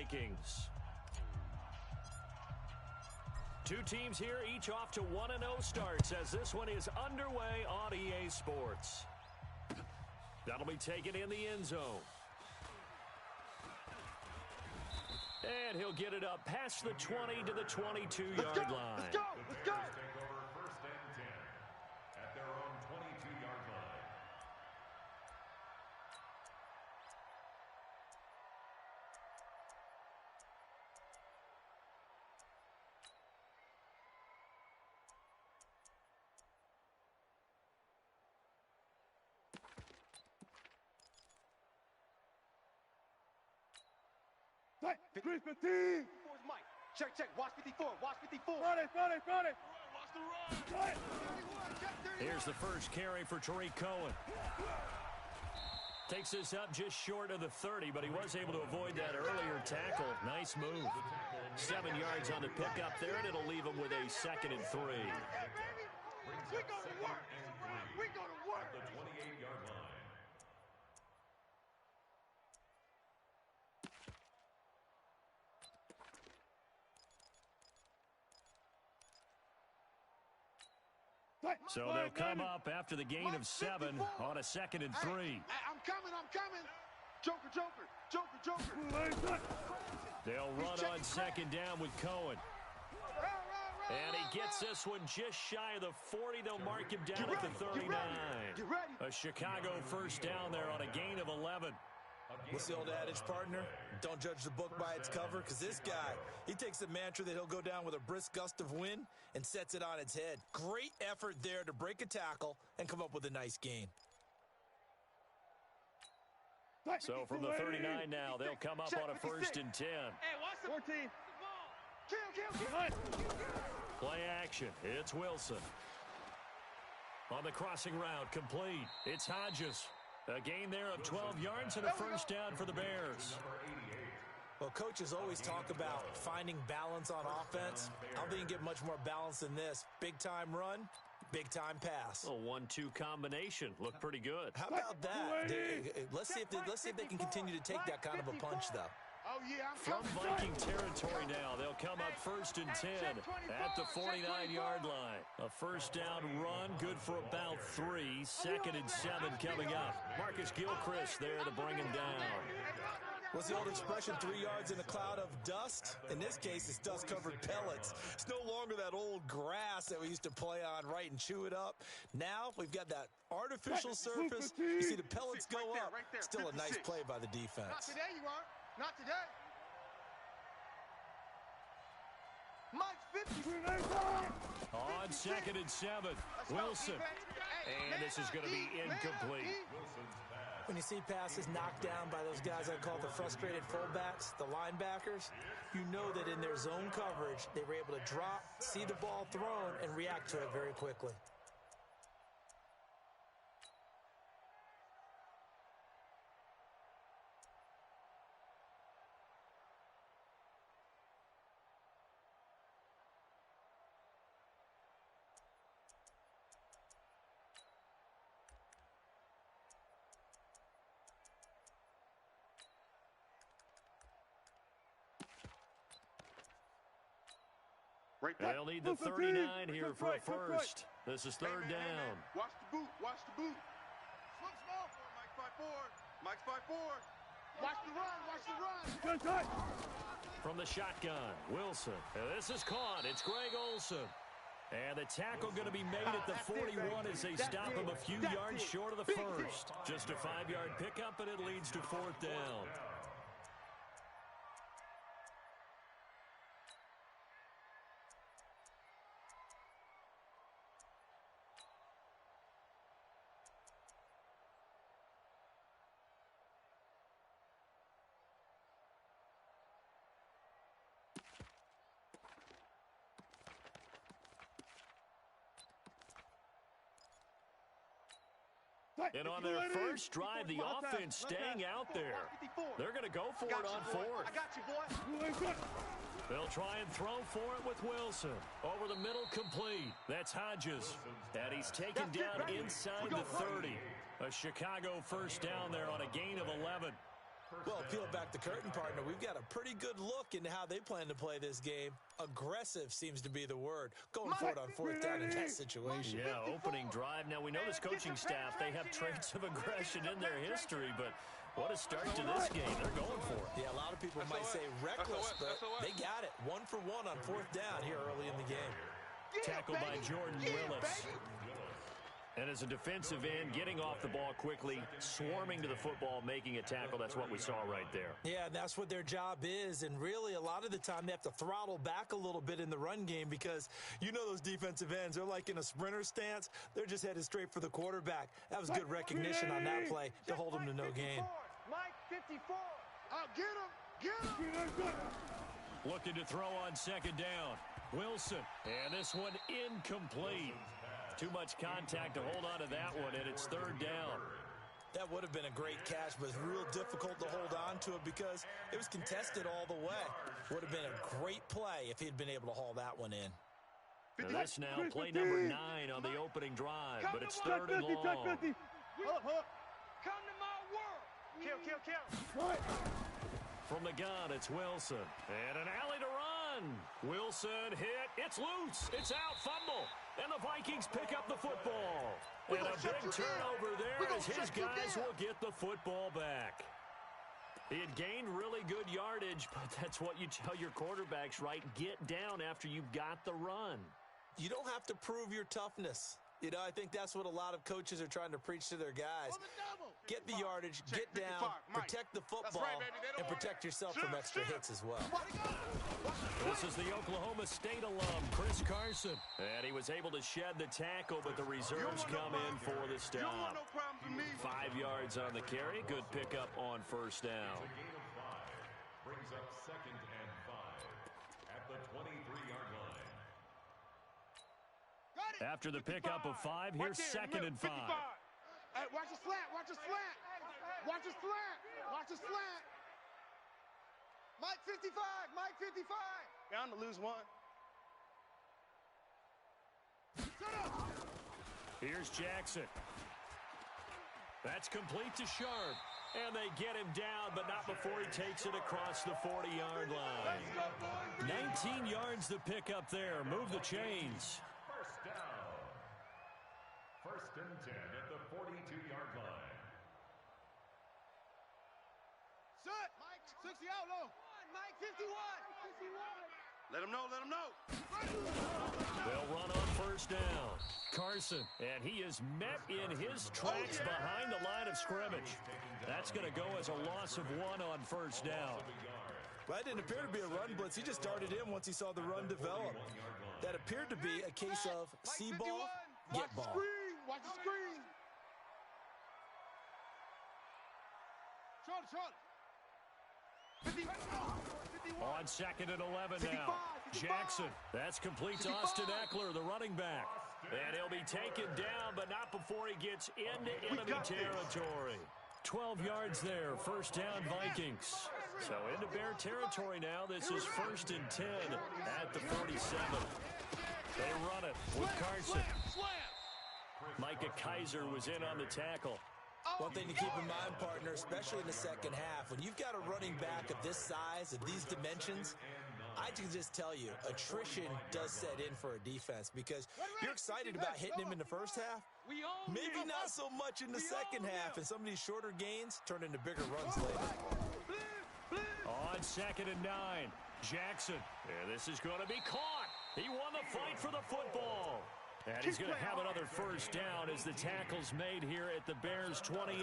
rankings. Two teams here, each off to 1-0 starts as this one is underway on EA Sports. That'll be taken in the end zone. And he'll get it up past the 20 to the 22-yard line. Let's go! Let's go! Take over first and 10 at their own 22-yard line. Chris, 15! Mike. Check. Watch 54. Watch 54. Run it! Watch the run. Here's the first carry for Tariq Cohen. Takes this up just short of the 30, but he was able to avoid that earlier tackle. Nice move. 7 yards on the pickup there, and it'll leave him with a 2nd and 3. We go to work. We go to work. The 28-yard line. So they'll come up after the gain of 7 on a 2nd and 3. Hey, I'm coming. Joker. They'll run on 2nd down with Cohen. And he gets this one just shy of the 40. They'll mark him down at the 39. Get ready. A Chicago first down there on a gain of 11. What's the old adage, partner? Don't judge the book by its cover, because this guy, he takes a mantra that he'll go down with a brisk gust of wind and sets it on its head. Great effort there to break a tackle and come up with a nice gain. So from the 39 now, they'll come up on a 1st and 10. Hey, watch the 14. Kill. Play action. It's Wilson. On the crossing route, complete. It's Hodges. A gain there of 12 yards and a first down for the Bears. Well, coaches always talk about finding balance on offense. I don't think you can get much more balance than this. Big-time run, big-time pass. A 1-2 combination. Looked pretty good. How about that? Let's see if they can continue to take that kind of a punch, though. Oh, yeah, I'm From coming. Viking territory now, they'll come up 1st and 10 at the 49-yard line. A first down run, good for about 3. 2nd and 7 coming up. Marcus Gilchrist there to bring him down. What's the old expression, 3 yards in a cloud of dust? In this case, it's dust-covered pellets. It's no longer that old grass that we used to play on, right, and chew it up. Now we've got that artificial surface. You see the pellets go up. Still a nice play by the defense. Not today, you aren't. Not today. Mike's 50. On 2nd and 7, Wilson. And this is going to be incomplete. When you see passes knocked down by those guys I call the frustrated fullbacks, the linebackers, you know that in their zone coverage, they were able to drop, see the ball thrown, and react to it very quickly. They'll need the 39 here for a first. This is 3rd down. Watch the boot. Swing small for him, Mike's 5'4". Watch the run. From the shotgun, Wilson. And this is caught. It's Greg Olsen. And the tackle going to be made at the 41 as they stop him a few yards short of the first. Just a 5-yard pickup, and it leads to 4th down. And on their first drive, the offense staying out there. They're going to go for it on 4th. I got you, boy. They'll try and throw for it with Wilson. Over the middle, complete. That's Hodges. And he's taken down inside the 30. A Chicago first down there on a gain of 11. Well, peel back the curtain, partner. We've got a pretty good look into how they plan to play this game. Aggressive seems to be the word. Going for it on fourth down in that situation. Yeah, opening drive. Now, we know this coaching staff, they have traits of aggression in their history, but what a start to this game. They're going for it. Yeah, a lot of people might say reckless, but they got it. 1 for 1 on fourth down here early in the game. Tackled by Jordan Willis. And as a defensive end, getting off the ball quickly, swarming to the football, making a tackle. That's what we saw right there. Yeah, and that's what their job is. And really, a lot of the time, they have to throttle back a little bit in the run game because you know those defensive ends, they're like in a sprinter stance. They're just headed straight for the quarterback. That was good recognition on that play to hold him to no gain. Mike 54. Get him. Get him. Looking to throw on second down. Wilson. And this one incomplete. Too much contact to hold on to that one, and it's third down. That would have been a great catch, but it's real difficult to hold on to it because it was contested all the way. Would have been a great play if he'd been able to haul that one in. And that's now play number 9 on the opening drive, but it's third and long. Come to my world. Kill. From the gun, it's Wilson. And an alley to run. Wilson hit. It's loose. It's out. Fumble. And the Vikings pick up the football. And a big turnover there as his guys will get the football back. He had gained really good yardage, but that's what you tell your quarterbacks, right? Get down after you've got the run. You don't have to prove your toughness. You know, I think that's what a lot of coaches are trying to preach to their guys. Get the yardage, get down, protect the football, and protect yourself from extra hits as well. This is the Oklahoma State alum, Chris Carson. And he was able to shed the tackle, but the reserves come in for the stop. 5 yards on the carry. Good pickup on first down. A gain of 5 brings up second and 5 at the 23-yard line. After the pickup of 5, here's second and 5. Hey, watch the slant. Watch the slant. Watch the slant. Watch the slant. Mike 55. Mike 55. Bound to lose one. Shut up. Here's Jackson. That's complete to Sharp. And they get him down, but not before he takes it across the 40-yard line. 19 yards to pick up there. Move the chains. First down. First and 10 at the 42-yard line. Shut. Mike 60 out low. Mike 51. Let him know. They'll run on first down. Carson, and he is met in his tracks behind the line of scrimmage. That's going to go as a loss of 1 on first down. Well, that didn't appear to be a run blitz. He just darted in once he saw the run develop. That appeared to be a case of see ball, get ball. Watch the screen. Short. 50. On second and 11 now. Jackson. That's complete to Austin Eckler, the running back. And he'll be taken down, but not before he gets into enemy territory. 12 yards there. First down, Vikings. So into Bear territory now. This is first and 10 at the 47. They run it with Carson. Micah Kaiser was in on the tackle. One thing to keep in mind, partner, especially in the second half, when you've got a running back of this size, of these dimensions, I can just tell you, attrition does set in for a defense because you're excited about hitting him in the first half. Maybe not so much in the second half, and some of these shorter gains turn into bigger runs later. On second and 9, Jackson. And this is going to be caught. He won the fight for the football. And he's going to have another first down as the tackle's made here at the Bears' 28.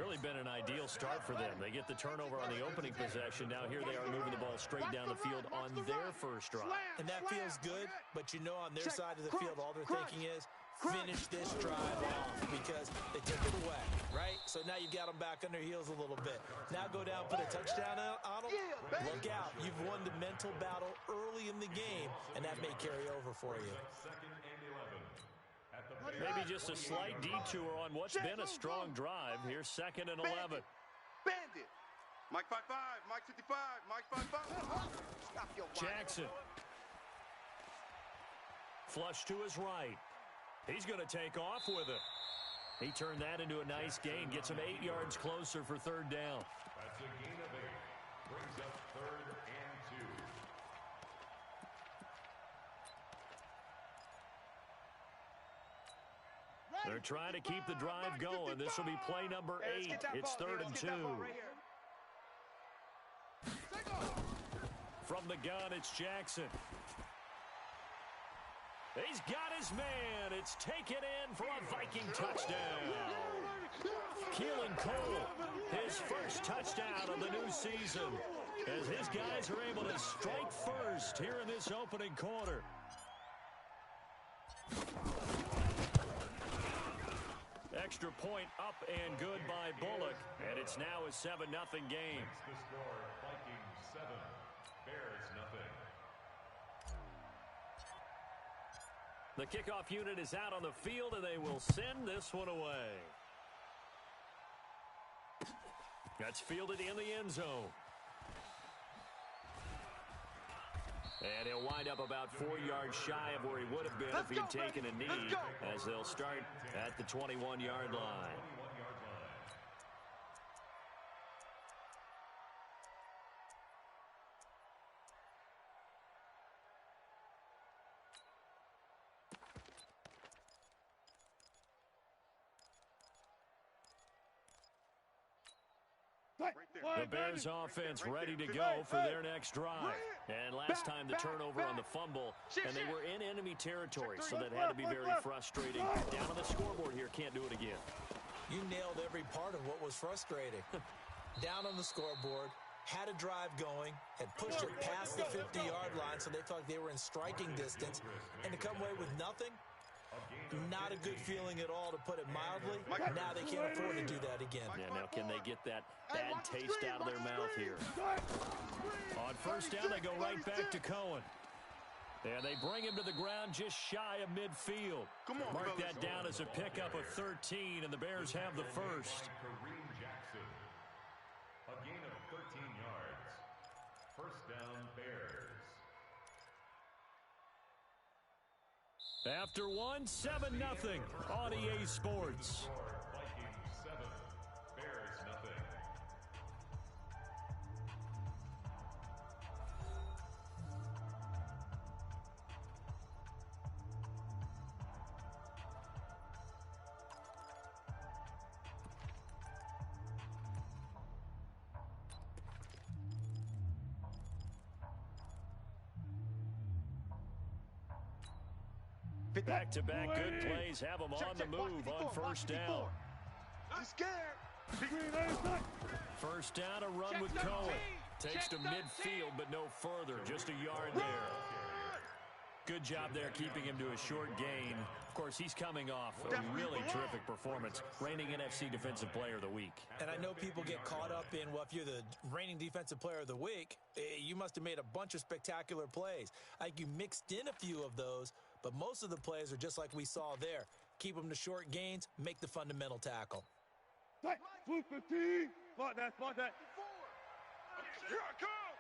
Really been an ideal start for them. They get the turnover on the opening possession. Now here they are moving the ball straight down the field on their first drive. And that feels good, but you know on their side of the field, all they're thinking is finish this drive off because they took it away, right? So now you've got them back on their heels a little bit. Now go down, put a touchdown on them. Look out. You've won the mental battle early in the game, and that may carry over for you. Maybe just a slight detour on what's been a strong drive. Here's second and 11. Bandit. Mike 55. Mike 55. Mike 55. Stop your Jackson. Flush to his right. He's going to take off with it. He turned that into a nice gain, gets him 8 yards closer for third down. That's a gain of 8. Brings up 3rd and 2. They're trying to keep the drive going. This will be play number 8. It's 3rd and 2. From the gun, it's Jackson. He's got his man. It's taken in for a Viking touchdown. Keelan Cole, his first touchdown of the new season, as his guys are able to strike first here in this opening quarter. Extra point up and good by Bullock, and it's now a 7-0 game. The score, Vikings 7, Bears nothing. The kickoff unit is out on the field, and they will send this one away. That's fielded in the end zone. And he'll wind up about 4 yards shy of where he would have been if he'd taken a knee, as they'll start at the 21-yard line. The Bears offense ready to go for their next drive. And last time the turnover on the fumble, and they were in enemy territory, so that had to be very frustrating. Down on the scoreboard here, can't do it again. You nailed every part of what was frustrating. Down on the scoreboard, had a drive going, had pushed it past the 50-yard line, so they felt like they were in striking distance, and to come away with nothing, not a good feeling at all, to put it mildly. Now they can't afford to do that again. Yeah, now can they get that bad taste out of their mouth here? On first down, they go right back to Cohen. And they bring him to the ground just shy of midfield. Mark that down as a pickup of 13, and the Bears have the first. Jackson, a gain of 13 yards. First down, Bears. After 7-0 on EA Sports. Vikings 7, Bears nothing. Back-to-back good plays have them on the move on first down. He's scared. First down, a run with Cohen. Takes to midfield, but no further. Just a yard there. Good job there keeping him to a short gain. Of course, he's coming off a really terrific performance, reigning NFC Defensive Player of the Week. And I know people get caught up in, well, if you're the reigning Defensive Player of the Week, you must have made a bunch of spectacular plays. I think you mixed in a few of those, but most of the plays are just like we saw there. Keep them to short gains, make the fundamental tackle. Blue 15. Spot that. Here I come.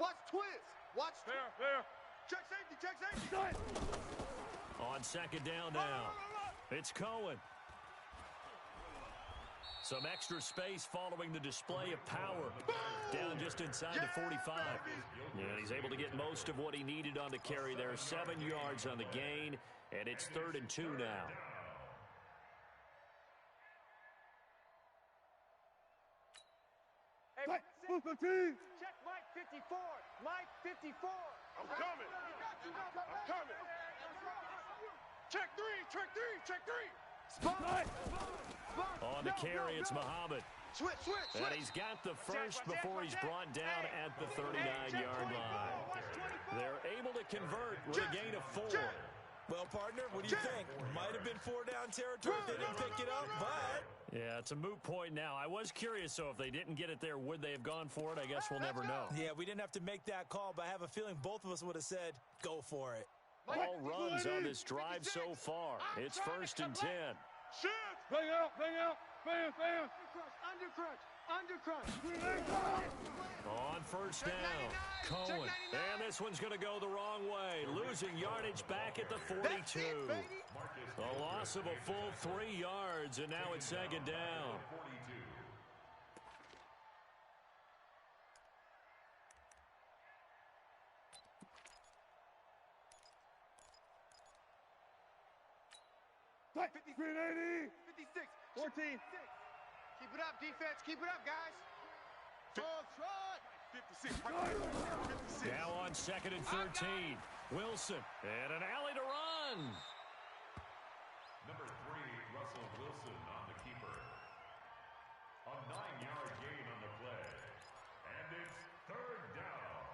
Watch twist. Watch There. Check safety. On second down now, it's Cohen. Some extra space following the display of power. Down just inside the 45. And he's able to get most of what he needed on the carry there. 7 yards on the gain, and it's 3rd and 2 now. Hey, Blue 15. check Mike 54. Mike 54. I'm coming. Check three. Spot. On the carry, it's Muhammad. Switch. And he's got the first before he's brought down at the 39-yard line. They're able to convert with a gain of 4. Well, partner, what do you think? Might have been 4-down territory if they didn't pick it up, but... Yeah, it's a moot point now. I was curious, so if they didn't get it there, would they have gone for it? I guess we'll never know. Yeah, we didn't have to make that call, but I have a feeling both of us would have said, go for it. All runs on this drive so far. It's 1st and 10. Shift. Bang out. Fan. Under crunch. On first down, Cohen. And this one's going to go the wrong way. Losing yardage back at the 42. A loss of a full 3 yards, and now it's second down. Like 56, 14. Keep it up, defense. Keep it up, guys. 56, 56. Now on second and 13. Wilson, and an alley to run. Number 3, Russell Wilson on the keeper. A 9-yard gain on the play. And it's third down.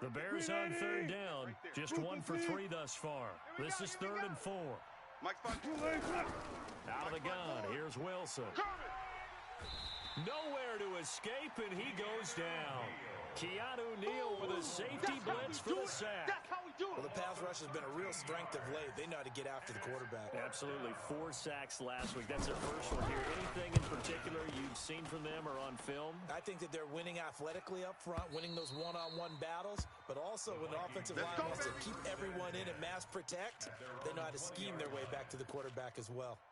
The Bears on third down. Just 1 for 3 thus far. This is 3rd and 4. Mike's 5. Out of the gun. Here's Wilson. Nowhere to escape, and he goes down. Keanu Neal with a safety blitz for the sack. That's how we do Well, it. the pass rush has been a real strength of late. They know how to get after the quarterback. Absolutely. 4 sacks last week. That's their first one here. Anything in particular you've seen from them or on film? I think that they're winning athletically up front, winning those one-on-one battles, but also when the offensive line wants to keep everyone in and mass protect, they know how to scheme their way back to the quarterback as well.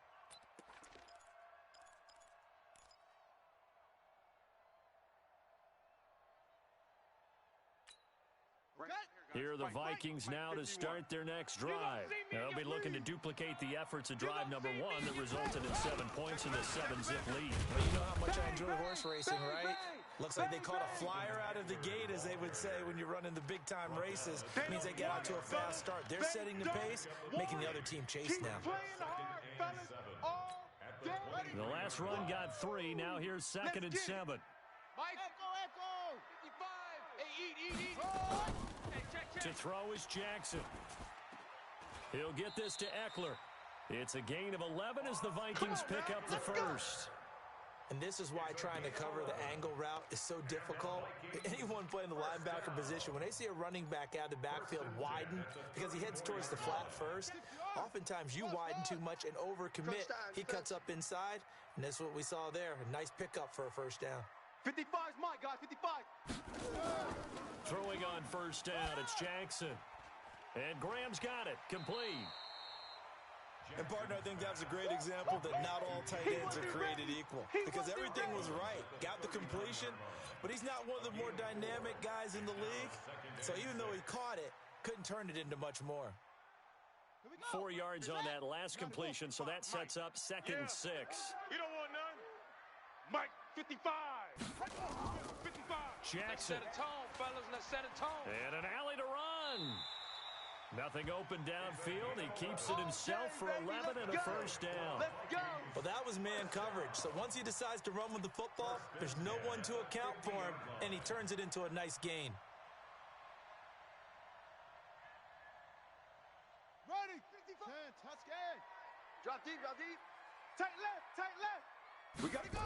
Here are the Vikings now to start their next drive. They'll be looking to duplicate the efforts of drive number 1 that resulted in 7 points in the 7-zip lead. Well, you know how much I enjoy horse racing, right? Looks like they caught a flyer out of the gate, as they would say when you're running the big-time races. It means they get out to a fast start. They're setting the pace, making the other team chase now. The last run got 3. Now here's 2nd and 7. Mike, echo. 55. Hey, eat. To throw is Jackson. He'll get this to Eckler. It's a gain of 11 as the Vikings pick up the first. And this is why trying to cover the angle route is so difficult. Anyone playing the linebacker position, when they see a running back out of the backfield widen because he heads towards the flat first, oftentimes you widen too much and overcommit. He cuts up inside, and that's what we saw there. A nice pickup for a first down. 55's Mike, guys. 55. Throwing on first down, it's Jackson. And Graham's got it, complete. And, partner, I think that's a great example that not all tight ends are created equal. Because everything was right. Got the completion, but he's not one of the more dynamic guys in the league. So even though he caught it, couldn't turn it into much more. 4 yards on that last completion, so that sets up 2nd and 6. You don't want none? Mike, 55. 55. Jackson. Let's set a tone, fellas. Let's set a tone. And an alley to run. Nothing open downfield. He keeps it himself for 11 and a first down. Let's go. Well, that was man coverage. So once he decides to run with the football, there's no one to account for him, and he turns it into a nice gain. Ready. 55. Touchdown. Drop deep. Tight left. We got to go.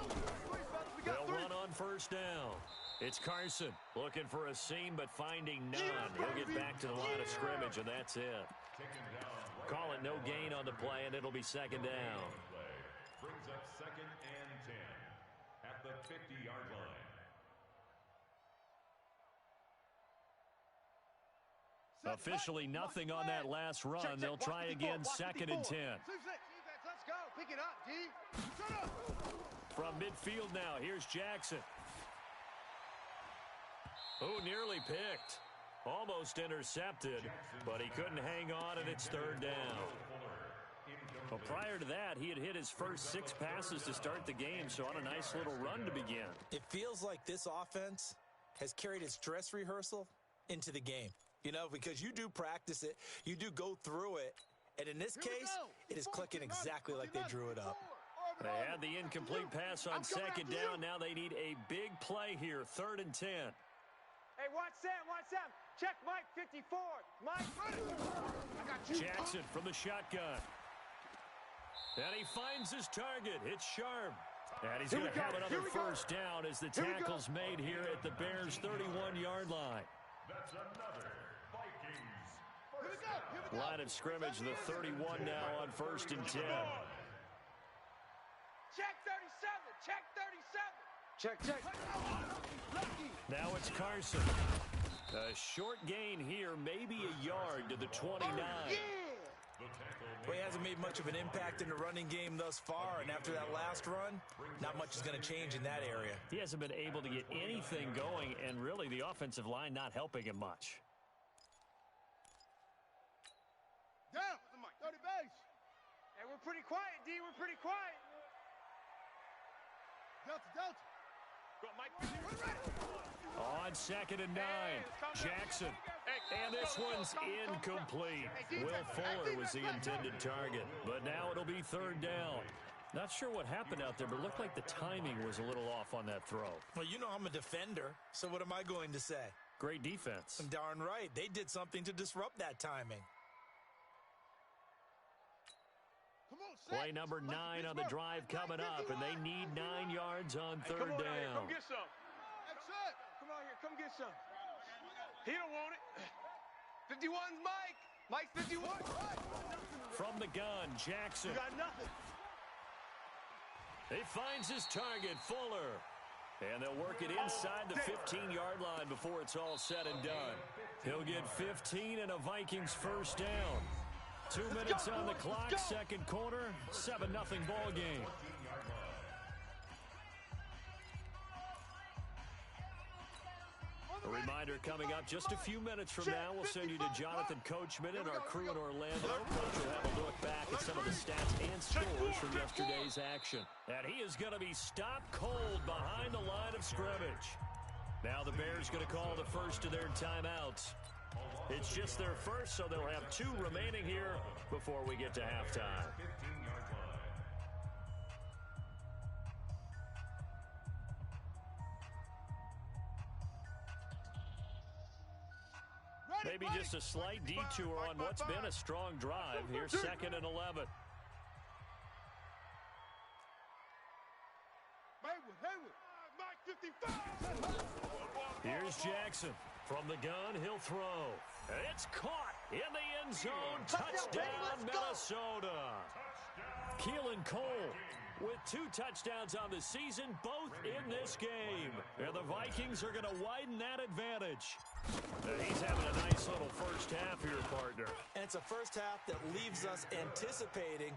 They'll run on first down. It's Carson looking for a seam, but finding none. He'll get back to the line of scrimmage, and that's it. Call it no gain on the play, and it'll be second down. Brings up 2nd and 10 at the 50-yard line. Officially nothing on that last run. They'll try again, 2nd and 10. Let's go. Pick it up, D. Shut up. From midfield now, here's Jackson. Oh, nearly picked. Almost intercepted, but he couldn't hang on, and it's 3rd down. Well, prior to that, he had hit his first 6 passes to start the game, so on a nice little run to begin. It feels like this offense has carried its dress rehearsal into the game. You know, because you do practice it, you do go through it, and in this case, it is clicking exactly like they drew it up. They had the incomplete pass on 2nd down. Now they need a big play here, 3rd and 10. Hey, watch Sam. Check Mike 54. Mike. I got you. Jackson from the shotgun. And he finds his target. It's sharp. And he's going to have another first down as the tackle's made here at the Bears' 31-yard line. That's another Vikings. Here we go. Line of scrimmage, the 31 now on 1st and 10. Check 37. Check 37. Check. Lucky. Now it's Carson. A short gain here, maybe a yard to the 29. Well, he hasn't made much of an impact in the running game thus far, and after that last run, not much is going to change in that area. He hasn't been able to get anything going, and really the offensive line not helping him much. Down. 30 base. Hey, we're pretty quiet, D. We're pretty quiet. Delta. Go, Mike. On 2nd and 9, Jackson. And this one's incomplete. Will Fuller was the intended target, but now it'll be 3rd down. Not sure what happened out there, but it looked like the timing was a little off on that throw. Well, you know I'm a defender, so what am I going to say? Great defense. Darn right. They did something to disrupt that timing. Play number 9 on the drive coming up, and they need 9 yards on 3rd down. Come get some. Come on here. Come get some. He don't want it. 51's Mike. Mike's 51. From the gun, Jackson. You got nothing. He finds his target, Fuller. And they'll work it inside the 15-yard line before it's all said and done. He'll get 15 and a Vikings 1st down. 2 minutes on the clock, 2nd quarter, 7-0 ball game. A reminder coming up just a few minutes from now. We'll send you to Jonathan Coachman and our crew in Orlando. Coach will have a look back at some of the stats and scores from yesterday's action. And he is going to be stopped cold behind the line of scrimmage. Now the Bears going to call the first of their timeouts. It's just their first, so they'll have 2 remaining here before we get to halftime. Maybe just a slight detour on what's been a strong drive. Here's 2nd and 11. Here's Jackson. From the gun, he'll throw. It's caught in the end zone. Touchdown, Minnesota. Keelan Cole with 2 touchdowns on the season, both in this game. And the Vikings are going to widen that advantage. He's having a nice little first half here, partner. And it's a first half that leaves us anticipating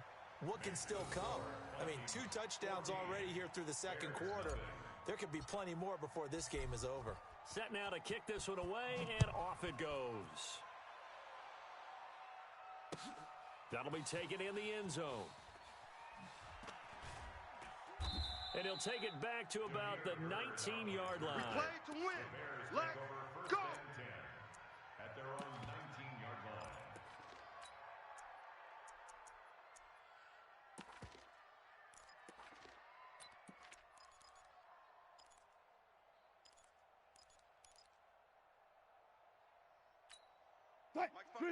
what can still come. I mean, 2 touchdowns already here through the 2nd quarter. There could be plenty more before this game is over. Set now to kick this one away, and off it goes. That'll be taken in the end zone. And he'll take it back to about the 19-yard line. We play to win. Let's go. At their own 19-yard line.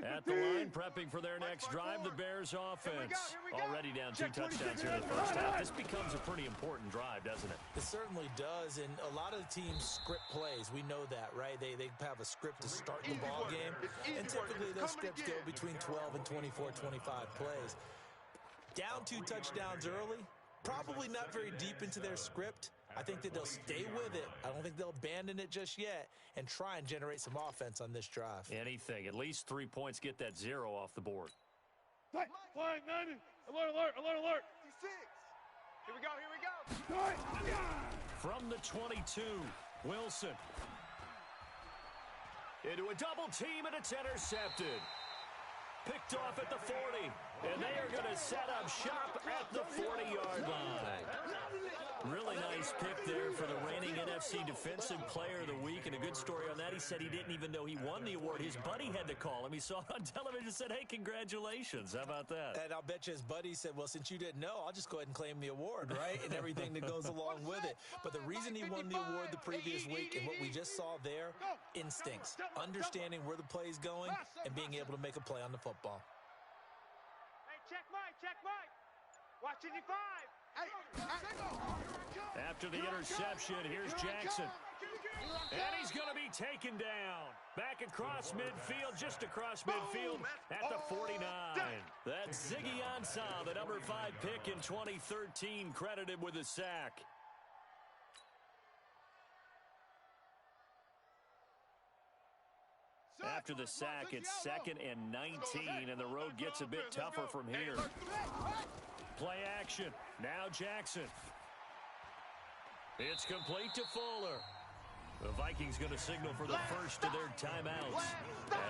At the line, prepping for their next drive, the Bears offense. Already down 2 touchdowns here in the first half. This becomes a pretty important drive, doesn't it? It certainly does, and a lot of the teams script plays. We know that, right? They have a script to start the ball game, and typically those scripts go between 12 and 24, 25 plays. Down 2 touchdowns early, probably not very deep into their script. I think that they'll stay with it. I don't think they'll abandon it just yet and try and generate some offense on this drive. Anything. At least 3 points, get that 0 off the board. Flag 90. Alert. 56. Here we go. From the 22, Wilson. Into a double team, and it's intercepted. Picked off at the 40, and they are going to set up shop at the 40-yard line. Really nice pick there for the reigning NFC Defensive Player of the Week, and a good story on that. He said he didn't even know he won the award. His buddy had to call him. He saw it on television and said, hey, congratulations. How about that? And I'll bet you his buddy said, well, since you didn't know, I'll just go ahead and claim the award, right? And everything that goes along with it. But the reason he won the award the previous week and what we just saw there, instincts, understanding where the play is going and being able to make a play on the football. Hey, check Mike. Watch 85. After the interception, here's Jackson. And he's going to be taken down. Back across midfield, just across midfield at the 49. That's Ziggy Ansah, the number 5 pick in 2013, credited with a sack. After the sack, it's 2nd and 19, and the road gets a bit tougher from here. Play action. Now Jackson. It's complete to Fuller. The Vikings going to signal for the first of their timeouts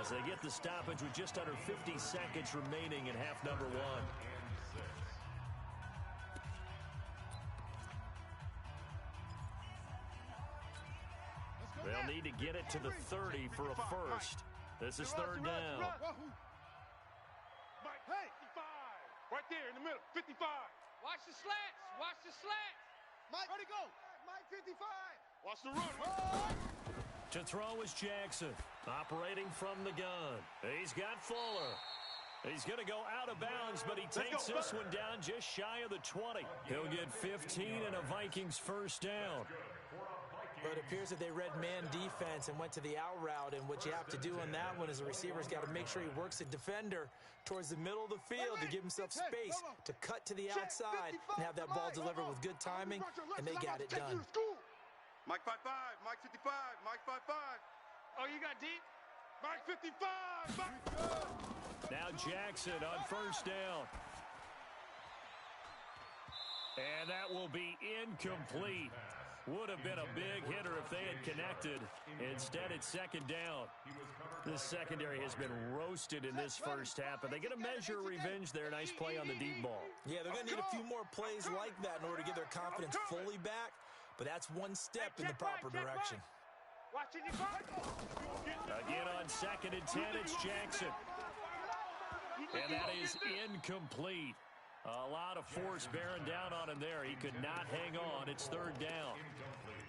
as they get the stoppage with just under 50 seconds remaining in half number 1. They'll need to get it to the 30 for a first. This is 3rd down. Mike, hey, 55. Right there in the middle, 55. Watch the slats. Watch the slats. Mike, where'd he go? Mike 55. Watch the run. To throw is Jackson, operating from the gun. He's got Fuller. He's going to go out of bounds, but he takes this one down just shy of the 20. He'll get 15 and a Vikings first down. But it appears that they read man defense and went to the out route, and what you have to do on that one is the receiver's got to make sure he works the defender towards the middle of the field to give himself space to cut to the outside and have that ball delivered with good timing, and they got it done. Mike 55, Mike 55, Mike 55. Oh, you got deep? Mike 55, Mike. Now Jackson on first down. And that will be incomplete. Would have been a big hitter if they had connected. Instead, it's 2nd down. The secondary has been roasted in this first half, and they get a measure of revenge there. Nice play on the deep ball. Yeah, they're going to need a few more plays like that in order to get their confidence fully back, but that's one step in the proper direction. Watching your back. Again on 2nd and 10, it's Jackson. And that is incomplete. A lot of force bearing down on him there. He could not hang on. It's 3rd down.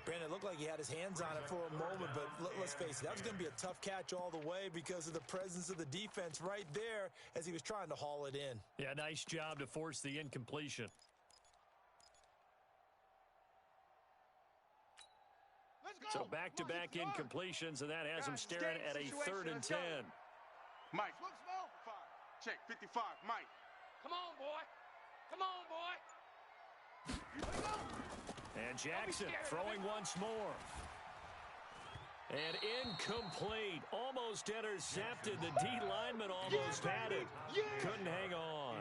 Brandon, it looked like he had his hands on it for a moment, but let's face it, that was going to be a tough catch all the way because of the presence of the defense right there as he was trying to haul it in. Yeah, nice job to force the incompletion. So back-to-back incompletions, and that has him staring at a 3rd and 10. Mike, check 55, Mike. Come on, boy. Come on, boy. And Jackson throwing once more. And incomplete. Almost intercepted. The D lineman almost had it. Couldn't hang on.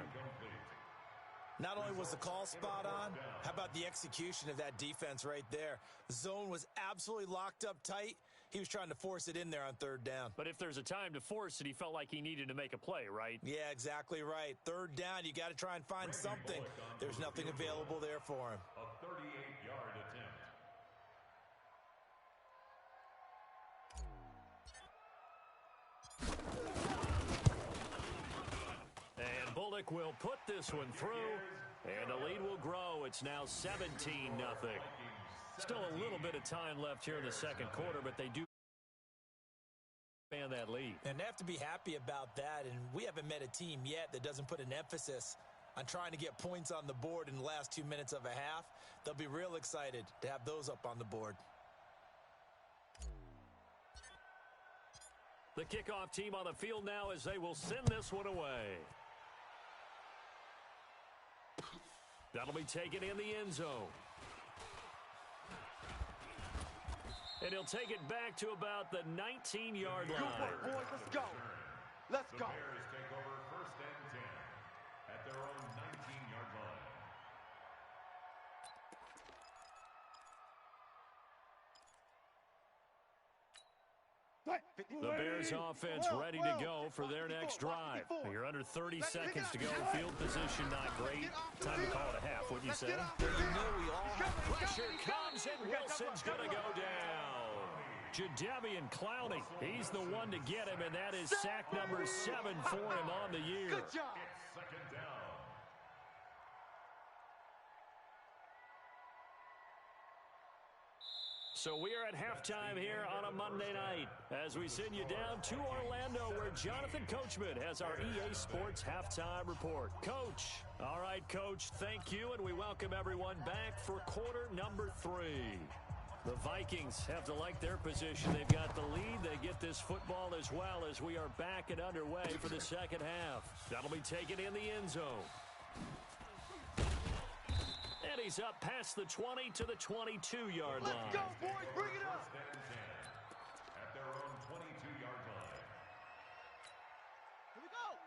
Not only was the call spot on, how about the execution of that defense right there? The zone was absolutely locked up tight. He was trying to force it in there on 3rd down. But if there's a time to force it, he felt like he needed to make a play, right? Yeah, exactly right. 3rd down, you got to try and find something. There's nothing available there for him. A 38-yard attempt. And Bullock will put this one through, and the lead will grow. It's now 17-0. Still a little bit of time left here in the 2nd quarter, but they do expand that lead. And they have to be happy about that, and we haven't met a team yet that doesn't put an emphasis on trying to get points on the board in the last 2 minutes of a half. They'll be real excited to have those up on the board. The kickoff team on the field now as they will send this one away. That'll be taken in the end zone. And he'll take it back to about the 19-yard line. Good work, boys. Let's go. Let's go. The Bears take over 1st and 10 at their own 19-yard line. The Bears offense ready to go for their next drive. You're under 30 seconds to go. Field position not great. Time to call it a half, wouldn't you say? You know we all have Pressure comes, and Wilson's going to go down. Jadeveon Clowney, he's the one to get him, and that is sack number 7 for him on the year. Good job. It's 2nd down. So we are at halftime here on a Monday night as we send you down to Orlando where Jonathan Coachman has our EA Sports Halftime Report. Coach. All right, Coach, thank you, and we welcome everyone back for quarter number 3. The Vikings have to like their position. They've got the lead. They get this football as well as we are back and underway for the 2nd half. That'll be taken in the end zone. And he's up past the 20 to the 22-yard line. Let's go, boys. Bring it up. 1st and 10 at their own 22-yard line.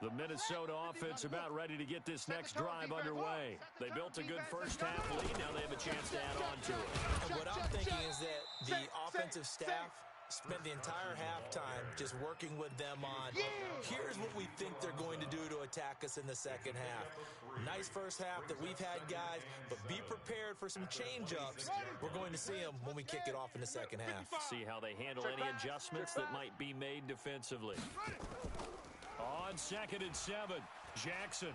The Minnesota offense about ready to get this next drive underway. They built a good first-half lead. Now they have a chance to add on to it. And what I'm thinking is that the offensive staff spent the entire halftime just working with them on, here's what we think they're going to do to attack us in the second half. Nice first half that we've had, guys, but be prepared for some change-ups. We're going to see them when we kick it off in the second half. See how they handle any adjustments that might be made defensively. On 2nd and 7, Jackson.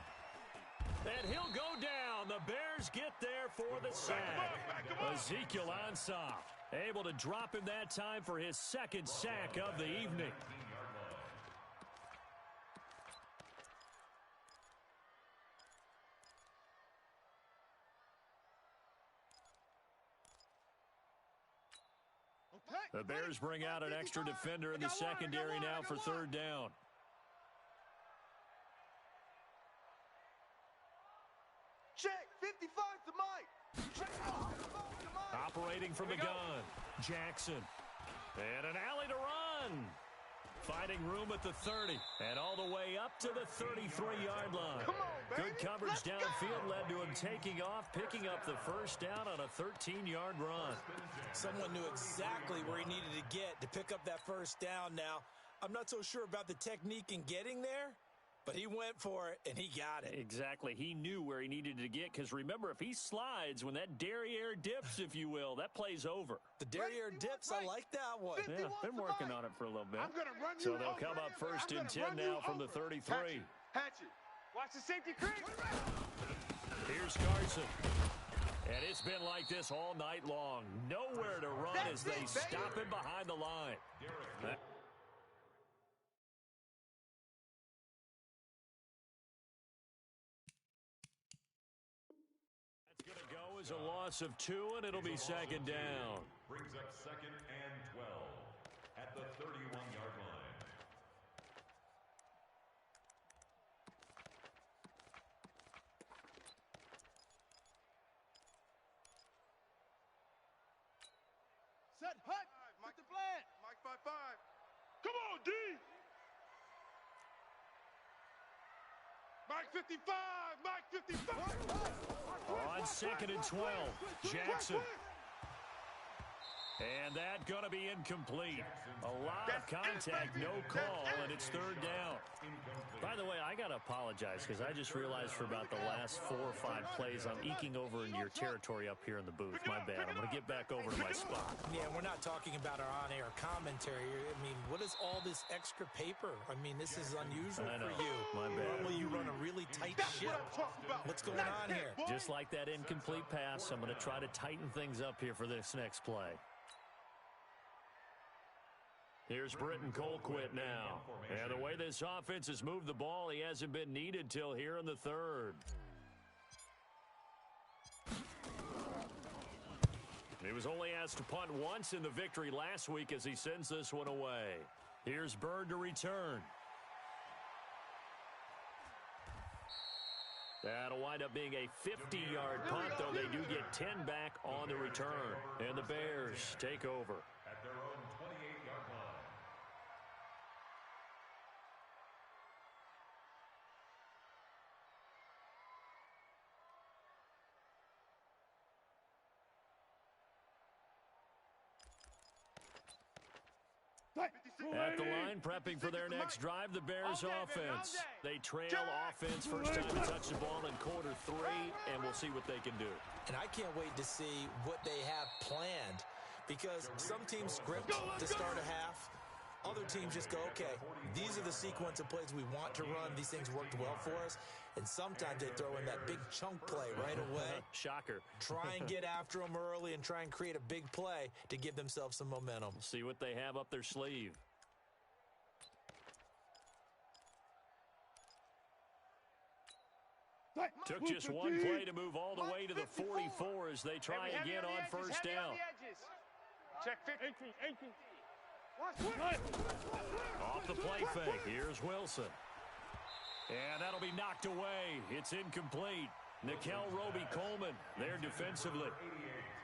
And he'll go down. The Bears get there for the sack. Ezekiel Ansah able to drop him that time for his second sack of the evening. The Bears bring out an extra defender in the secondary now for third down. Check, 55 to Mike. Operating from the gun, Jackson. And an alley to run. Finding room at the 30. And all the way up to the 33-yard line. Come on, baby. Good coverage downfield led to him taking off, picking up the first down on a 13-yard run. Someone knew exactly where he needed to get to pick up that first down. Now, I'm not so sure about the technique in getting there, but he went for it, and he got it. Exactly. He knew where he needed to get, because remember, if he slides, when that derriere dips, if you will, that play's over. The derriere dips, I like that one. Yeah, been working on it for a little bit. So they'll come up 1st and 10 now from the 33. Hatchet. Watch the safety creep. Here's Carson. And it's been like this all night long. Nowhere to run as they stop him behind the line. Is a loss of 2, and it'll be second down. Brings up 2nd and 12 at the 31-yard line. Set, hut, Mike the flat. Mike 5-5. Come on, D. Mike 55. Mike 55. On 2nd and 12, Jackson. And that going to be incomplete. A lot of contact, no call, and it's third down. By the way, I got to apologize because I just realized for about the last 4 or 5 plays, I'm eking over into your territory up here in the booth. My bad. I'm going to get back over to my spot. Yeah, we're not talking about our on-air commentary. I mean, what is all this extra paper? I mean, this is unusual for you. My bad. Normally you run a really tight ship. What's going on here? Just like that incomplete pass, I'm going to try to tighten things up here for this next play. Here's Britton Colquitt now. And the way this offense has moved the ball, he hasn't been needed till here in the third. He was only asked to punt once in the victory last week as he sends this one away. Here's Bird to return. That'll wind up being a 50-yard punt, though they do get 10 back on the return. And the Bears take over. At their own 28-yard line. At the line, prepping for their next drive, the Bears offense. They trail offense first time to touch the ball in quarter 3, and we'll see what they can do. And I can't wait to see what they have planned, because some teams script to start a half. Other teams just go, okay, these are the sequence of plays we want to run. These things worked well for us. And sometimes they throw in that big chunk play right away. Shocker. Try and get after them early and try and create a big play to give themselves some momentum. See what they have up their sleeve. Took just one play to move all the way to the 44 as they try again on first down. Check 50. 18. Off the play fake, here's Wilson. And that'll be knocked away. It's incomplete. Nikel Roby-Coleman there defensively.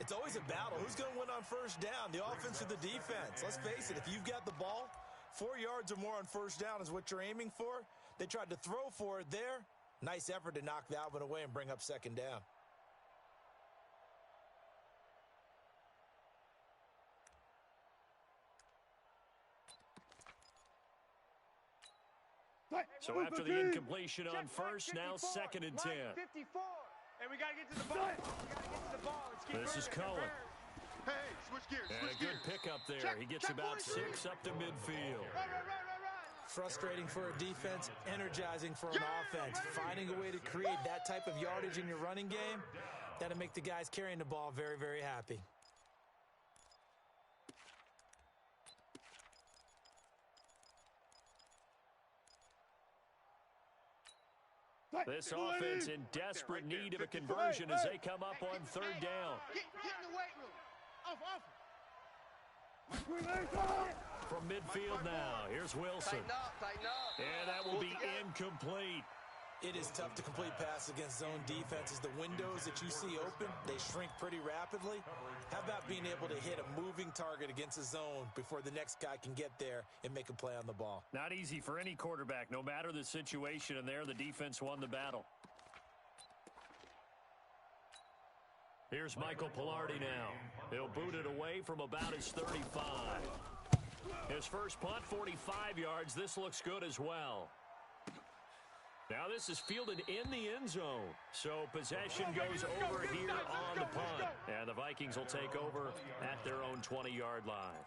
It's always a battle. Who's going to win on first down, the offense or the defense? Let's face it, if you've got the ball, 4 yards or more on first down is what you're aiming for. They tried to throw for it there. Nice effort to knock that one away and bring up second down. So after the incompletion on first, now 2nd and 10. 54. And we got to get to the ball. This is Cohen. Hey, switch gears, And a good pickup there. He gets about 6 up to midfield. Frustrating for a defense, energizing for an offense. Finding a way to create that type of yardage in your running game, that'll make the guys carrying the ball very, very happy. This offense in desperate need of a conversion as they come up on 3rd down. Get in the weight room. From midfield now, here's Wilson. Tighten up. And that will be incomplete. It is tough to complete passes against zone defenses. The windows that you see open, they shrink pretty rapidly. How about being able to hit a moving target against a zone before the next guy can get there and make a play on the ball? Not easy for any quarterback, no matter the situation, and there the defense won the battle. Here's Michael Pilardi now. He'll boot it away from about his 35. His first punt, 45 yards. This looks good as well. Now this is fielded in the end zone. So possession goes over here on the punt. And the Vikings will take over at their own 20-yard line.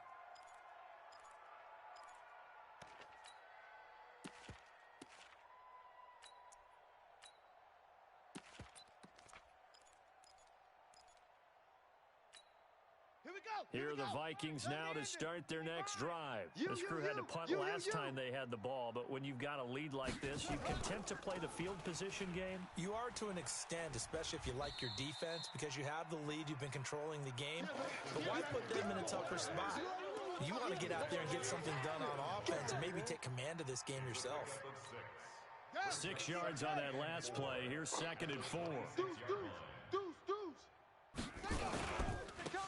Here are the Vikings now to start their next drive. This crew had to punt last time they had the ball, but when you've got a lead like this, you content to play the field position game? You are to an extent, especially if you like your defense, because you have the lead, you've been controlling the game. But why put them in a tougher spot? You want to get out there and get something done on offense and maybe take command of this game yourself. 6 yards on that last play. Here's 2nd and 4.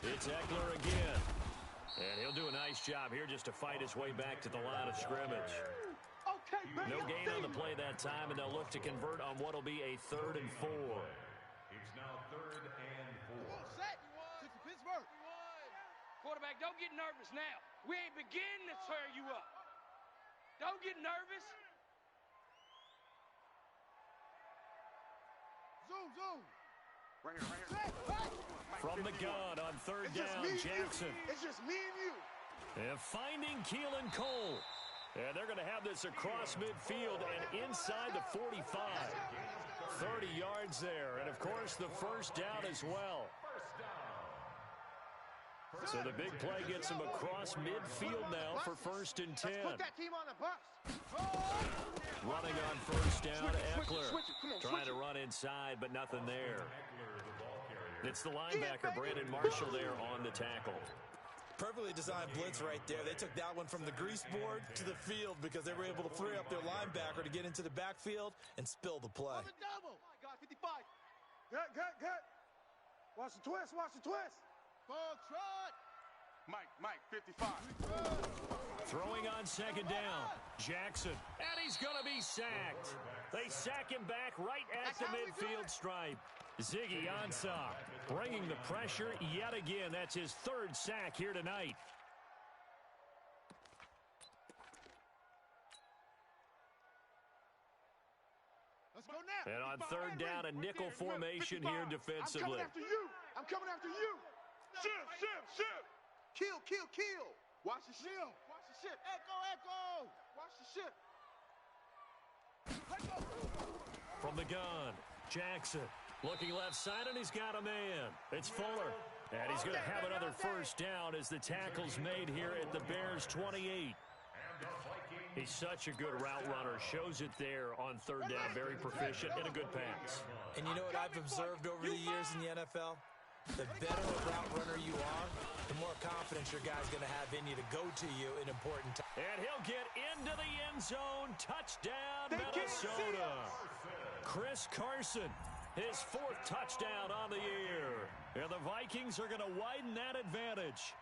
It's Eckler again. And he'll do a nice job here just to fight his way back to the line of scrimmage. No gain on the play that time, and they'll look to convert on what will be a 3rd and 4. It's now 3rd and 4. Set. Pittsburgh. Quarterback, don't get nervous now. We ain't beginning to tear you up. Don't get nervous. Zoom. Right here. From the gun on 3rd down, Jackson. It's just me and you. And finding Keelan Cole. And they're going to have this across midfield and inside the 45. 30 yards there. And, of course, the first down as well. So the big play gets him across midfield now for 1st and 10. Let's put that team on the bus. Running on 1st down, Eckler. Trying to run inside, but nothing there. It's the linebacker, Brandon Marshall, there on the tackle. Perfectly designed blitz right there. They took that one from the grease board to the field because they were able to free up their linebacker to get into the backfield and spill the play. On the double. God, 55. Good. Watch the twist. Full trot. Mike, 55. Throwing on 2nd down, Jackson. And he's going to be sacked. They sack him back right at the midfield stripe. Ziggy Ansah bringing the pressure yet again. That's his 3rd sack here tonight. Let's go now. And on 3rd down, a nickel formation here defensively. I'm coming after you. Ship. Kill. Watch the ship. Echo. Watch the ship. From the gun, Jackson looking left side, and he's got a man. It's Fuller. And he's going to have another first down as the tackle's made here at the Bears' 28. He's such a good route runner. Shows it there on 3rd down. Very proficient and a good pass. And you know what I've observed over the years in the NFL? The better a route runner you are, the more confidence your guy's going to have in you to go to you in important times. And he'll get into the end zone. Touchdown, Minnesota. Chris Carson, his 4th touchdown on the year. And the Vikings are going to widen that advantage.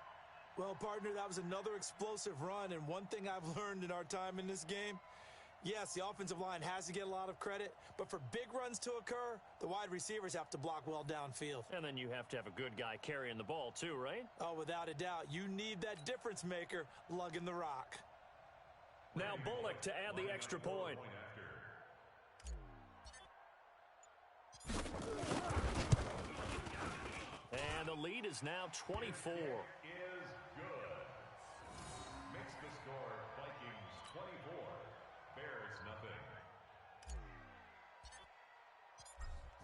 Well, partner, that was another explosive run, and one thing I've learned in our time in this game, Yes, the offensive line has to get a lot of credit, but for big runs to occur, the wide receivers have to block well downfield. And then you have to have a good guy carrying the ball too, right? Oh, without a doubt, you need that difference maker lugging the rock. Now Bullock to add the extra point. And the lead is now 24. Is good. Makes the score Vikings 24, Bears nothing.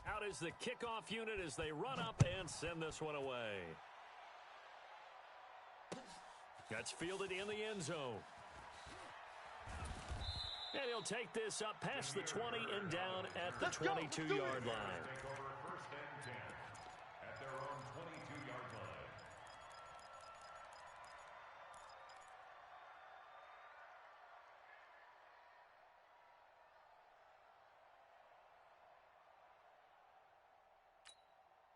Out is the kickoff unit as they run up and send this one away. That's fielded in the end zone. And he'll take this up past the 20 and down at the 22-yard line. Take over first and 10 at their own 22-yard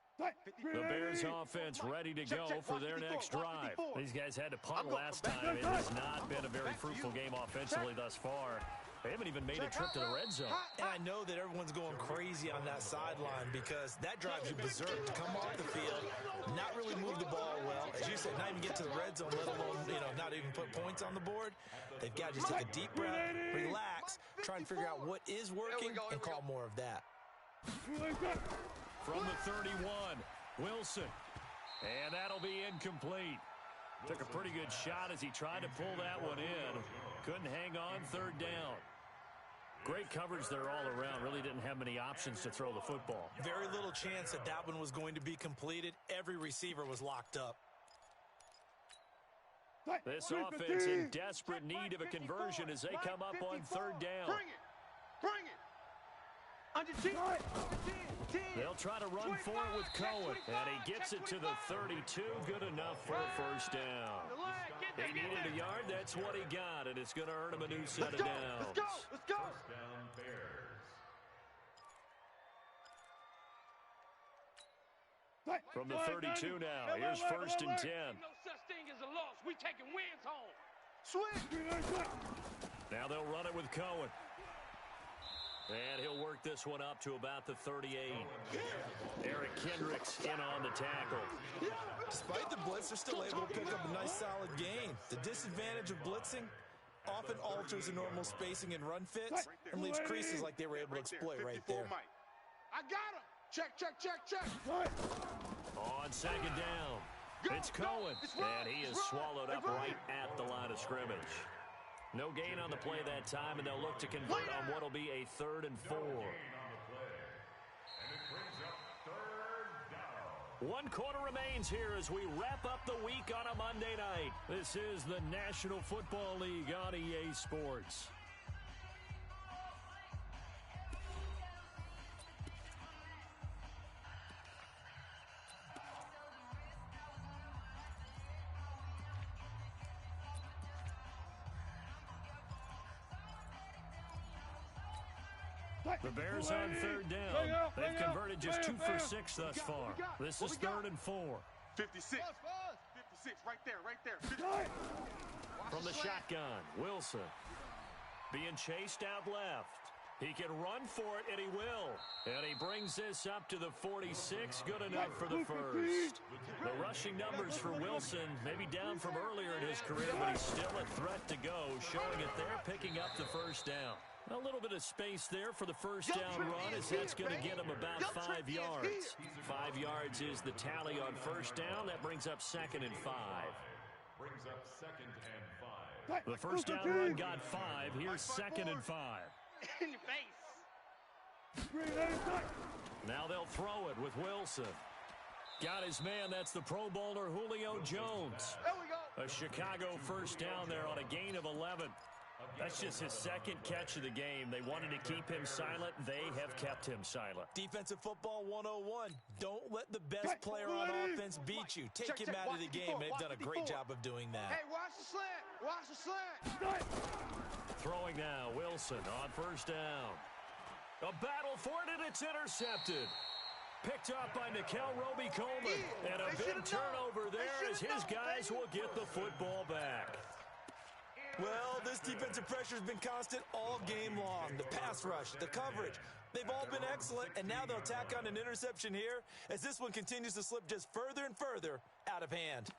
line. The Bears offense ready to go for their next drive. These guys had to punt last time. It has not been a very fruitful game offensively thus far. They haven't even made a trip to the red zone. And I know that everyone's going crazy on that sideline because that drives you berserk to come off the field, not really move the ball well. As you said, not even get to the red zone, let alone, not even put points on the board. They've got to just take a deep breath, relax, try and figure out what is working and call more of that. From the 31, Wilson. And that'll be incomplete. Took a pretty good shot as he tried to pull that one in. Couldn't hang on third down. Great coverage there all around. Really didn't have many options to throw the football. Very little chance that that one was going to be completed. Every receiver was locked up. This offense in desperate need of a conversion as they come up on third down. Bring it. Bring it. Under 10. They'll try to run for it with Cohen, and he gets it to the 32. Good enough for a first down. He needed a yard. That's what he got, and it's going to earn him a new set of downs. Let's go. Let's go. First down, Bears. From the 32 now, here's first and 10. No such thing as a loss. We taking wins home. Swing. Now they'll run it with Cohen. And he'll work this one up to about the 38. Eric Kendricks in on the tackle. Despite the blitz, they're still able to pick up a nice solid gain. The disadvantage of blitzing often alters the normal spacing and run fits and leaves creases like they were able to exploit right there. I got him. Check. On second down, it's Cohen. And he is swallowed up right at the line of scrimmage. No gain on the play that time, and they'll look to convert on what will be a 3rd and 4. One quarter remains here as we wrap up the week on a Monday night. This is the National Football League on EA Sports. The Bears on third down. They've converted just 2 for 6 thus far. This is 3rd and 4. 56. 56, right there. 56. From the shotgun, Wilson being chased out left. He can run for it, and he will. And he brings this up to the 46. Good enough for the first. The rushing numbers for Wilson, maybe down from earlier in his career, but he's still a threat to go, showing it there, picking up the first down. A little bit of space there for the first down run as that's going to get him about 5 yards. 5 yards is the tally on first down. That brings up 2nd and 5. Brings up 2nd and 5. The first down run got 5. Here's 2nd and 5. In your face. Now they'll throw it with Wilson. Got his man. That's the Pro Bowler Julio Jones. There we go. A Chicago first down there on a gain of 11. That's just his 2nd catch of the game. They wanted to keep him silent. They have kept him silent. Defensive football 101. Don't let the best player on offense beat you. Take him out of the game, and they've done a great job of doing that. Hey, watch the slant. Watch the slant. Throwing now, Wilson on first down. A battle for it, and it's intercepted. Picked up by Nikel Roby-Coleman. And a big turnover there as his guys will get the football back. Well, this defensive pressure has been constant all game long. The pass rush, the coverage, they've all been excellent, and now they'll tack on an interception here as this one continues to slip just further and further out of hand.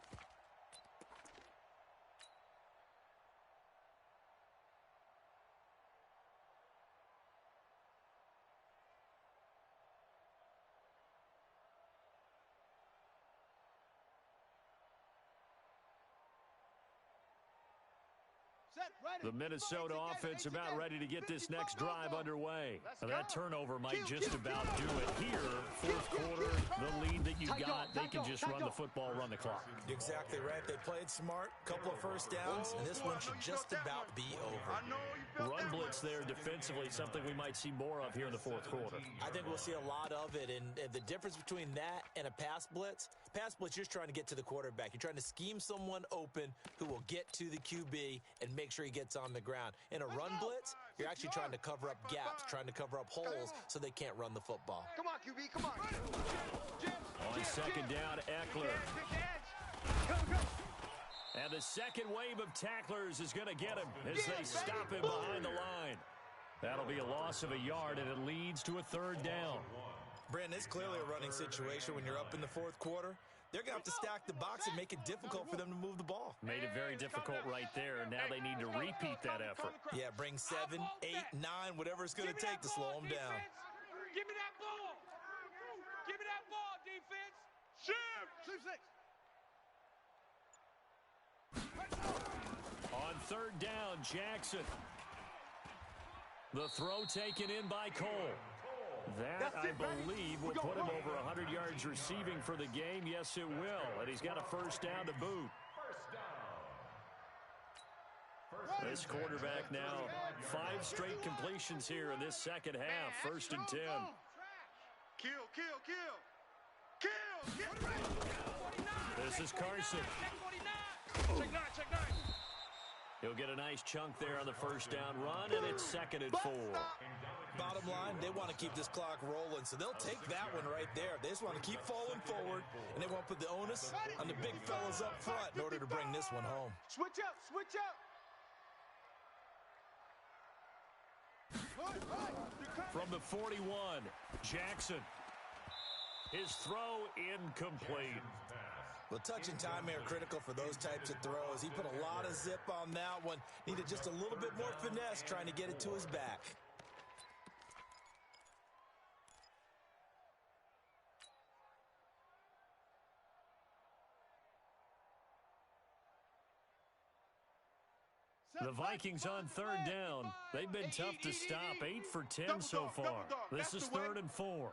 The Minnesota offense about ready to get this next drive underway. That turnover might just about do it here. Fourth quarter, the lead that you got, they can just run the football, run the clock. You're exactly right. They played smart, couple of first downs, and this one should just about be over. Run blitz there defensively, something we might see more of here in the fourth quarter. I think we'll see a lot of it, and the difference between that and a pass blitz, you're just trying to get to the quarterback. You're trying to scheme someone open who will get to the QB and make sure he gets on the ground. In a run blitz, you're actually trying to cover up gaps, trying to cover up holes so they can't run the football. Come on, QB, come on. On second down, Eckler. And the second wave of tacklers is going to get him as they stop him behind the line. That'll be a loss of a yard, and it leads to a third down. Brandon, it's clearly a running situation when you're up in the fourth quarter. They're going to have to stack the box and make it difficult for them to move the ball. Made it very difficult right there. Now they need to repeat that effort. Yeah, bring 7, 8, 9, whatever it's going to take to slow them down. Give me that ball. Give me that ball, defense. Shift. 6. On third down, Jackson. The throw taken in by Cole. That, I believe, will put him over 100 yards receiving for the game. Yes, it will. And he's got a first down to boot. This quarterback now, 5 straight completions here in this second half. First and 10. Kill. This is Carson. Check nine. He'll get a nice chunk there on the first down run, and it's second and 4. Bottom line, they want to keep this clock rolling, so they'll take that one right there. They just want to keep falling forward, and they want to put the onus on the big fellas up front in order to bring this one home. Switch up. From the 41, Jackson. His throw incomplete. Well, touch and timing are critical for those types of throws. He put a lot of zip on that one. Needed just a little bit more finesse trying to get it to his back. The Vikings on third down. They've been tough to stop. 8 for 10 so far. This is third and 4.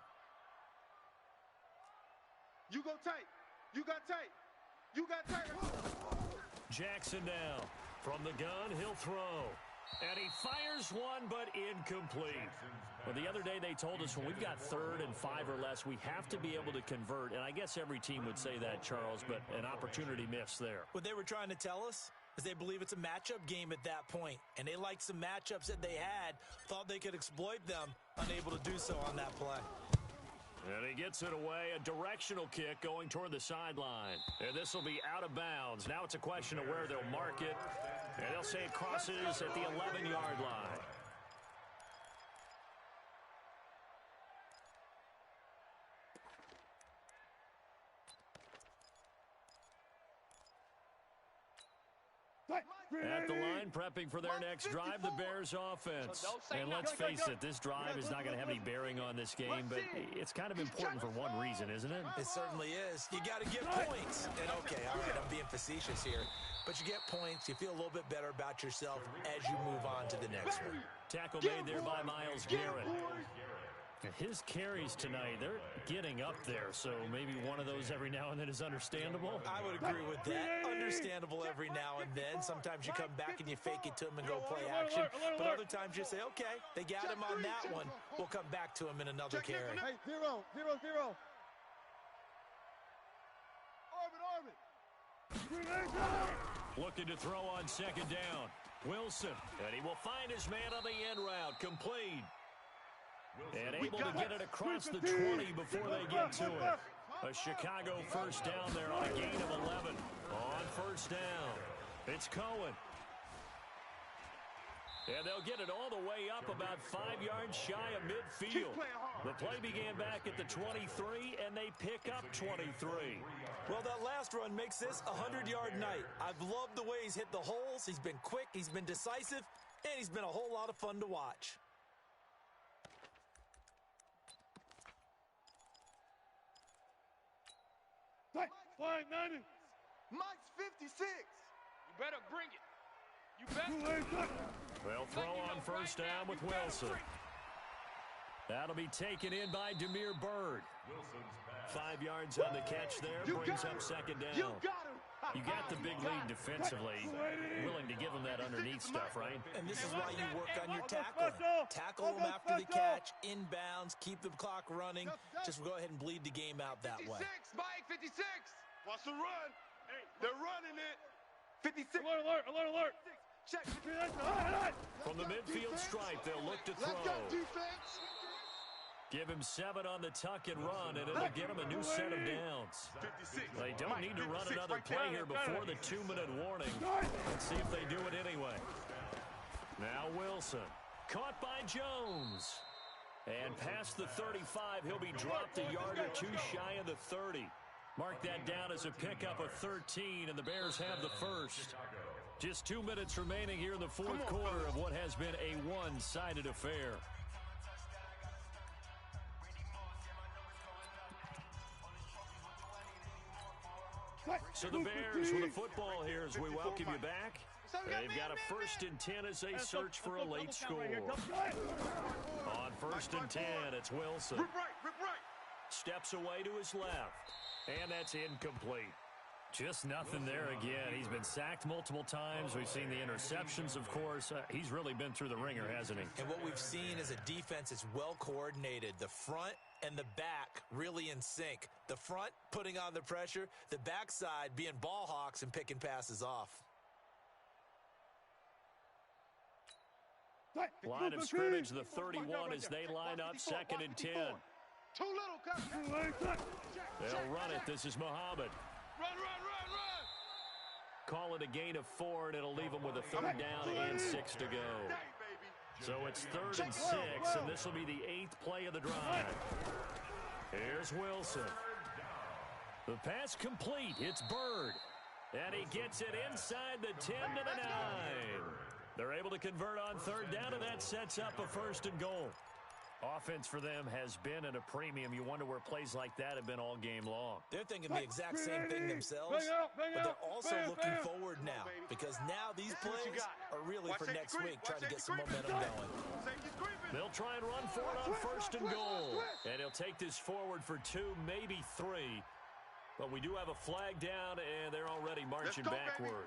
You go tight. You got tight. Jackson now. From the gun, he'll throw. And he fires one, but incomplete. Well, the other day they told us when we've got third and 5 or less, we have to be able to convert. And I guess every team would say that, Charles, but an opportunity missed there. What they were trying to tell us is they believe it's a matchup game at that point. And they liked some matchups that they had, thought they could exploit them, unable to do so on that play. And he gets it away, a directional kick going toward the sideline. And this will be out of bounds. Now it's a question of where they'll mark it. And they'll say it crosses at the 11-yard line. At the line, prepping for their next drive, the Bears offense. And let's face it, this drive is not going to have any bearing on this game, but it's kind of important for one reason, isn't it? It certainly is. You got to get points. And okay, all right, I'm being facetious here. But you get points, you feel a little bit better about yourself as you move on to the next one. Tackle made there by Myles Garrett. His carries tonight, they're getting up there, so maybe one of those every now and then is understandable. I would agree with that. Understandable every now and then. Sometimes you come back and you fake it to him and go play action. But other times you say, okay, they got him on that one. We'll come back to him in another carry. Hey, 0. Orbit. Looking to throw on second down. Wilson, and he will find his man on the end route. Complete. And able to get it across the 20 before they get to it. A Chicago first down there on a gain of 11. On first down, it's Cohen. And they'll get it all the way up about 5 yards shy of midfield. The play began back at the 23, and they pick up 23. Well, that last run makes this a 100-yard night. I've loved the way he's hit the holes. He's been quick, he's been decisive, and he's been a whole lot of fun to watch. Flying 90. Mike's 56. You better bring it. You better. They'll throw on first down with Wilson. That'll be taken in by Demir Bird. 5 yards on the catch there, brings up second down. You got him. You got the big lead defensively, willing to give them that underneath stuff, right? And this is why you work on your tackling. Tackle them after the catch, inbounds, keep the clock running. Just go ahead and bleed the game out that way. 56, Mike, 56. Watch the run. They're running it. 56. Alert. Check. From the midfield stripe, they'll look to Let's go, throw. defense. Give him 7 on the tuck and run, and it'll get him a new set of downs. 56. They don't Mike, need to run 56, another right play there. here before the 2-minute warning. Let's see if they do it anyway. Now Wilson, caught by Jones. And past the 35, he'll be dropped a yard or two shy of the 30. Mark that down as a pickup of 13, and the Bears have the first. Just 2 minutes remaining here in the fourth quarter of what has been a one-sided affair. So the Bears with the football here as we welcome you back. They've got a 1st and 10 as they search for a late score. On 1st and 10, it's Wilson. Rip right. Steps away to his left. And that's incomplete. Just nothing there again. He's been sacked multiple times. We've seen the interceptions, of course. He's really been through the ringer, hasn't he? And what we've seen is a defense that's well coordinated. The front and the back really in sync. The front putting on the pressure, the backside being ball hawks and picking passes off. Line of scrimmage, the 31 as they line up 2nd and 10. Too little, coach. They'll run it. This is Muhammad. Run. Call it a gain of 4, and it'll leave them with a 3rd down and 6 to go. So it's 3rd and 6, and this will be the 8th play of the drive. Here's Wilson. The pass complete. It's Bird. And he gets it inside the 10 to the 9. They're able to convert on 3rd down, and that sets up a 1st and goal. Offense for them has been at a premium. You wonder where plays like that have been all game long. They're thinking the exact same thing themselves, but they're also looking forward now because now these plays are really for next week, trying to get some momentum going. They'll try and run for it on 1st and goal. And he'll take this forward for 2, maybe 3. But we do have a flag down, and they're already marching backward.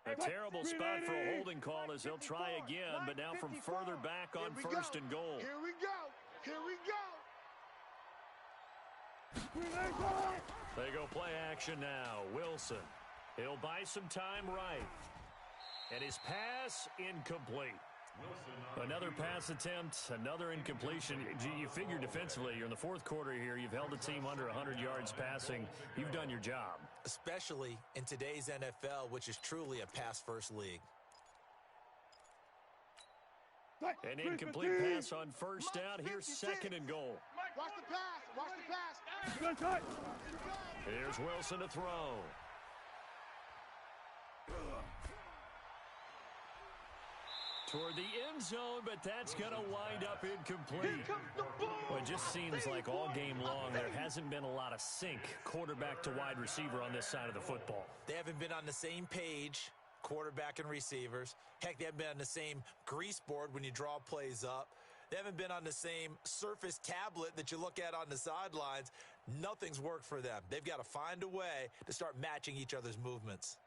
A terrible spot for a holding call as they'll try again, but now from further back on 1st and goal. Here we go. They go play action now. Wilson. He'll buy some time right. And his pass incomplete. Another pass attempt, another incompletion. You figure defensively, you're in the fourth quarter here. You've held a team under 100 yards passing. You've done your job. Especially in today's NFL, which is truly a pass-first league. An incomplete pass on 1st down. Here's 2nd and goal. Watch the pass. Here's Wilson to throw. Toward the end zone, but that's going to wind up incomplete. Well, it just seems like all game long there hasn't been a lot of sync quarterback to wide receiver on this side of the football. They haven't been on the same page, quarterback and receivers. Heck, they haven't been on the same grease board when you draw plays up. They haven't been on the same surface tablet that you look at on the sidelines. Nothing's worked for them. They've got to find a way to start matching each other's movements.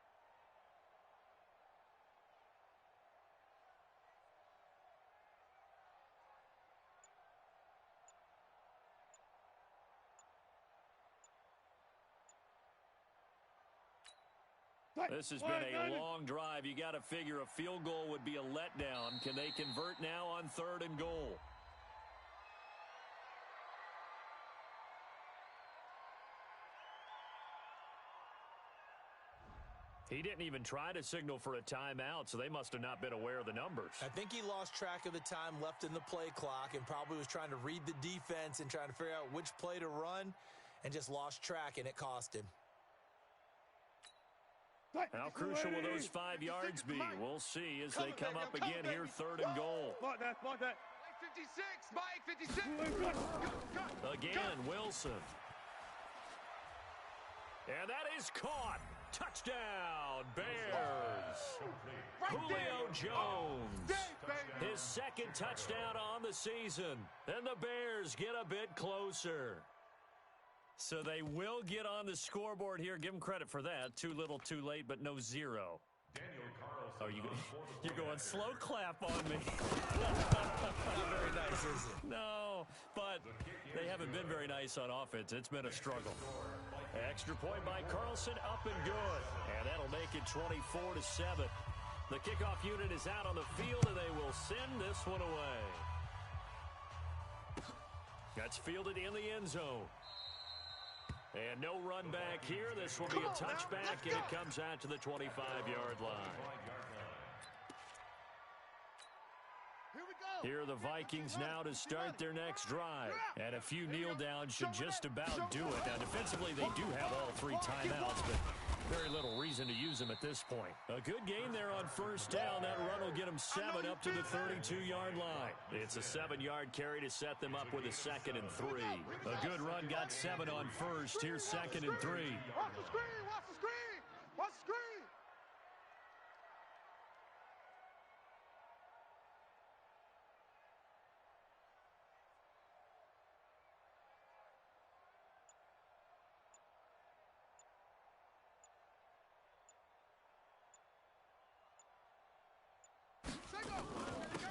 This has been a long drive. You got to figure a field goal would be a letdown. Can they convert now on 3rd and goal? He didn't even try to signal for a timeout, so they must have not been aware of the numbers. I think he lost track of the time left in the play clock and probably was trying to read the defense and trying to figure out which play to run and just lost track, and it cost him. How crucial will those 5 yards be? We'll see as they come up again here, 3rd and goal. Mike 56, Mike 56. Again, Wilson. And that is caught. Touchdown, Bears. Julio Jones. His 2nd touchdown on the season. And the Bears get a bit closer. So they will get on the scoreboard here. Give them credit for that. Too little, too late, but no 0. Oh, you're going slow clap on me. Not very nice, is it? No, but they haven't been very nice on offense. It's been a struggle. Extra point by Carlson, up and good. And that'll make it 24-7. The kickoff unit is out on the field, and they will send this one away. That's fielded in the end zone. And no run back here. This will be a touchback, and it comes out to the 25-yard line. Here are the Vikings now to start their next drive. And a few kneel downs should just about do it. Now, defensively, they do have all 3 timeouts, but very little reason to use them at this point. A good gain there on 1st down. That run will get them 7 up to the 32-yard line. It's a 7-yard carry to set them up with a 2nd and 3. A good run got 7 on 1st. Here's 2nd and 3. Watch the screen! Watch the screen! Watch the screen!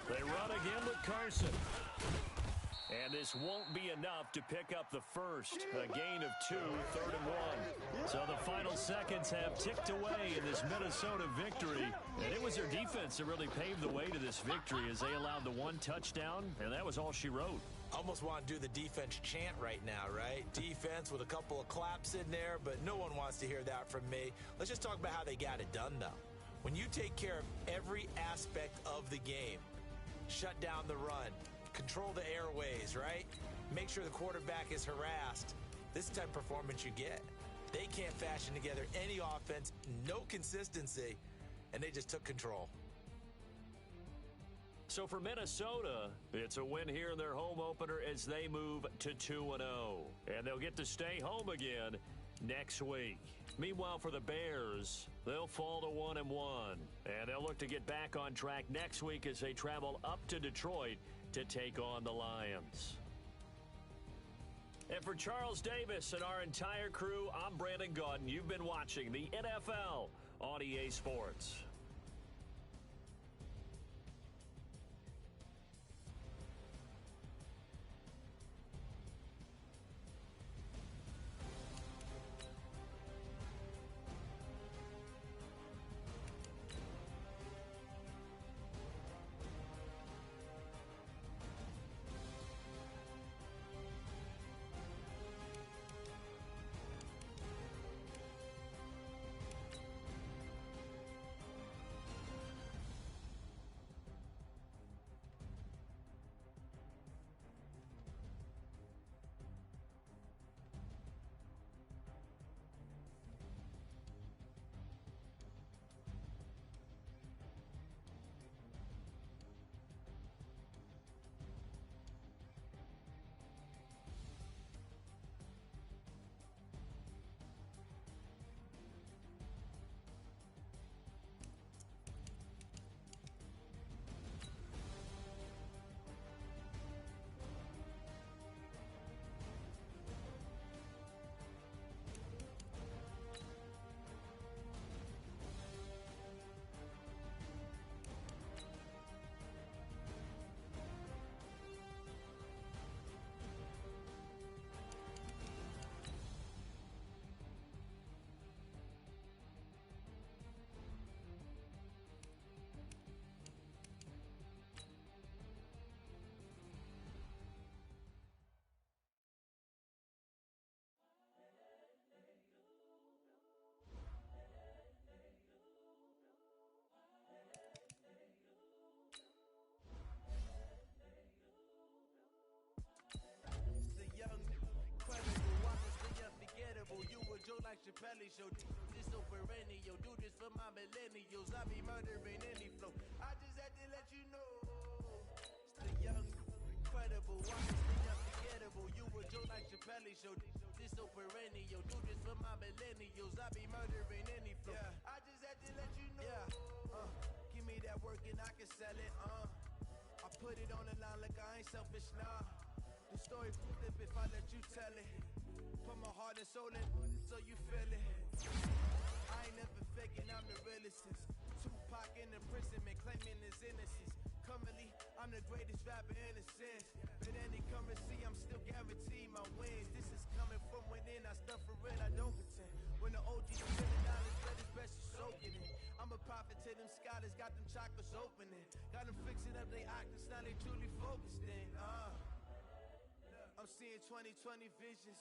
They run again with Carson. And this won't be enough to pick up the first. A gain of 2, 3rd and 1. So the final seconds have ticked away in this Minnesota victory. And it was their defense that really paved the way to this victory as they allowed the 1 touchdown, and that was all she wrote. Almost want to do the defense chant right now, right? Defense with a couple of claps in there, but no one wants to hear that from me. Let's just talk about how they got it done, though. When you take care of every aspect of the game, shut down the run, control the airways, right? Make sure the quarterback is harassed. This is the type of performance you get. They can't fashion together any offense, no consistency, and they just took control. So for Minnesota, it's a win here in their home opener as they move to 2-0. And they'll get to stay home again next week. Meanwhile, for the Bears, they'll fall to 1-1. And they'll look to get back on track next week as they travel up to Detroit to take on the Lions. And for Charles Davis and our entire crew, I'm Brandon Gaudin. You've been watching the NFL on EA Sports. Joe like Chappelle show. This so perennial, do this for my millennials. I be murdering any flow. I just had to let you know. Still young, incredible, honestly unforgettable. You a Joe like Chappelle show. This so perennial, do this for my millennials. I be murdering any flow. I just had to let you know. Give me that work and I can sell it. I put it on the line like I ain't selfish, nah. The story flip if I let you tell it. Put my heart and soul in so you feel it. I ain't never faking, I'm the realest. Tupac in imprisonment, claiming his innocence. Currently, I'm the greatest rapper in a sense. But any currency, I'm still guaranteed my wins. This is coming from within, I stuff for real, I don't pretend. When the OG's feeling dollars, but it's best you soaking it. I'm a prophet to them scholars, got them chakras opening. Got them fixing up their octaves, now they truly focused in. I'm seeing 2020 visions.